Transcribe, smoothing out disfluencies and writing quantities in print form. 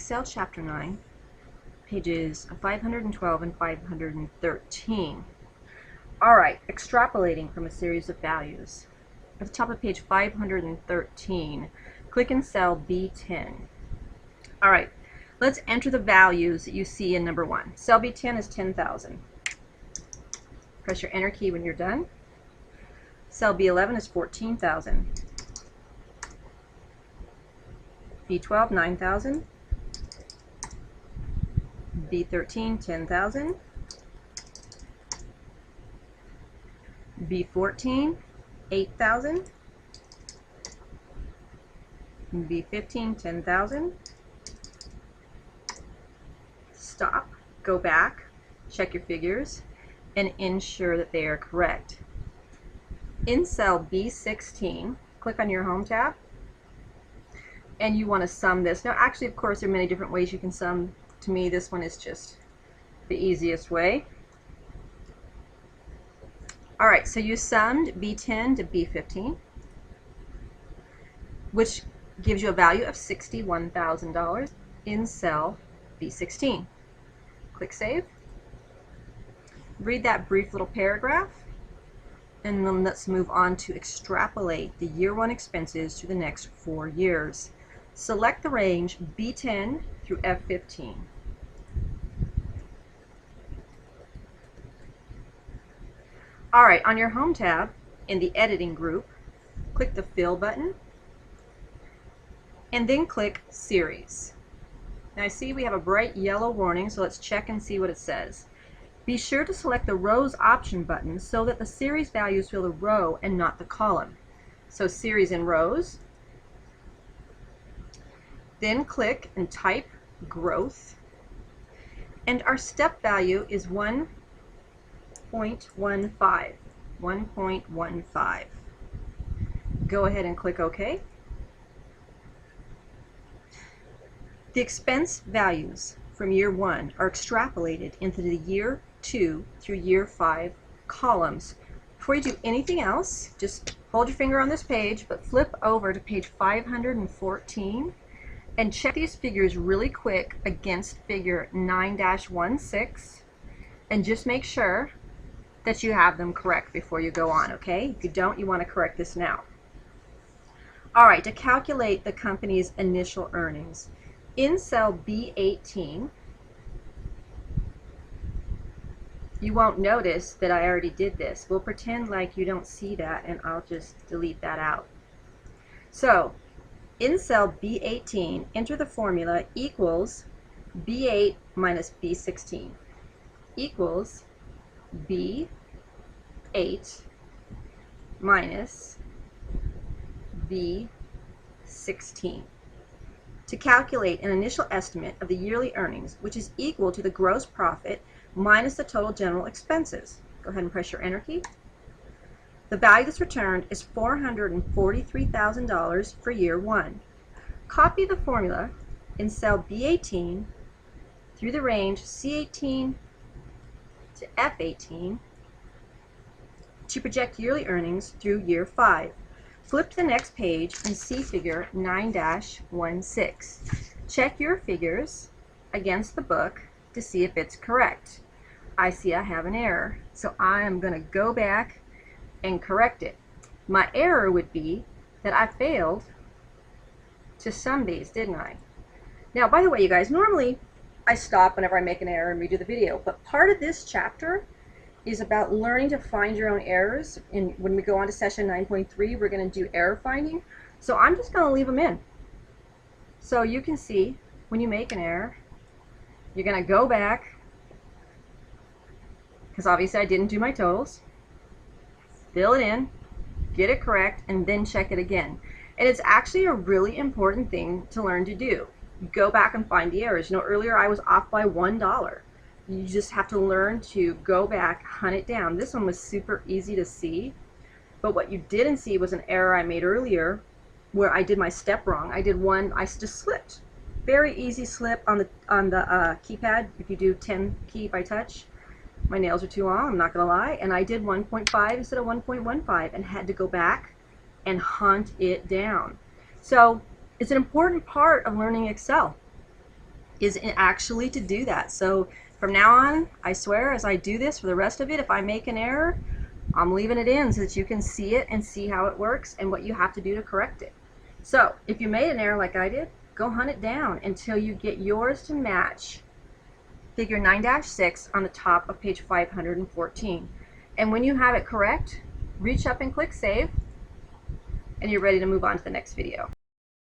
Excel Chapter 9, pages 512 and 513. Alright, extrapolating from a series of values. At the top of page 513, click in cell B10. Alright, let's enter the values that you see in number 1. Cell B10 is 10,000. Press your enter key when you're done. Cell B11 is 14,000. B12, 9,000. B13, 10,000. B14, 8,000. B15, 10,000. Stop, go back, check your figures, and ensure that they are correct. In cell B16, click on your Home tab, and you want to sum this. Now, actually, of course, there are many different ways you can sum. To me, this one is just the easiest way. All right, so you summed B10 to B15, which gives you a value of $61,000 in cell B16. Click Save. Read that brief little paragraph, and then let's move on to extrapolate the year 1 expenses to the next 4 years. Select the range B10 through F15. Alright, on your Home tab, in the Editing group, click the Fill button, and then click Series. Now I see we have a bright yellow warning, so let's check and see what it says. Be sure to select the Rows option button so that the series values fill the row and not the column. So Series in Rows. Then click and type growth, and our step value is 1.15. 1.15. Go ahead and click OK. The expense values from year 1 are extrapolated into the year 2 through year 5 columns. Before you do anything else, just hold your finger on this page, but flip over to page 514 and check these figures really quick against figure 9-16, and just make sure that you have them correct before you go on, okay? If you don't, you want to correct this now. Alright, to calculate the company's initial earnings, in cell B18, you won't notice that I already did this. We'll pretend like you don't see that, and I'll just delete that out. So, in cell B18, enter the formula equals B8 minus B16 equals B8 minus B16 to calculate an initial estimate of the yearly earnings, which is equal to the gross profit minus the total general expenses. Go ahead and press your enter key. The value that's returned is $443,000 for year 1. Copy the formula in cell B18 through the range C18 to F18 to project yearly earnings through year 5. Flip to the next page and see figure 9-16. Check your figures against the book to see if it's correct. I see I have an error, so I am going to go back and correct it. My error would be that I failed to sum these, didn't I? Now, by the way, you guys, normally I stop whenever I make an error and redo the video, but part of this chapter is about learning to find your own errors. And when we go on to session 9.3, we're going to do error finding. So I'm just going to leave them in. So you can see when you make an error, you're going to go back, because obviously I didn't do my totals, fill it in, get it correct, and then check it again. And it's actually a really important thing to learn to do. Go back and find the errors. You know, earlier I was off by $1. You just have to learn to go back, hunt it down. This one was super easy to see, but what you didn't see was an error I made earlier where I did my step wrong. I just slipped. Very easy slip on the keypad if you do 10 key by touch. My nails are too long, I'm not going to lie, and I did 1.5 instead of 1.15 and had to go back and hunt it down. So it's an important part of learning Excel. is actually to do that. So from now on, I swear, as I do this for the rest of it, if I make an error, I'm leaving it in so that you can see it and see how it works and what you have to do to correct it. So if you made an error like I did, go hunt it down until you get yours to match figure 9-6 on the top of page 514. And when you have it correct, reach up and click save, and you're ready to move on to the next video.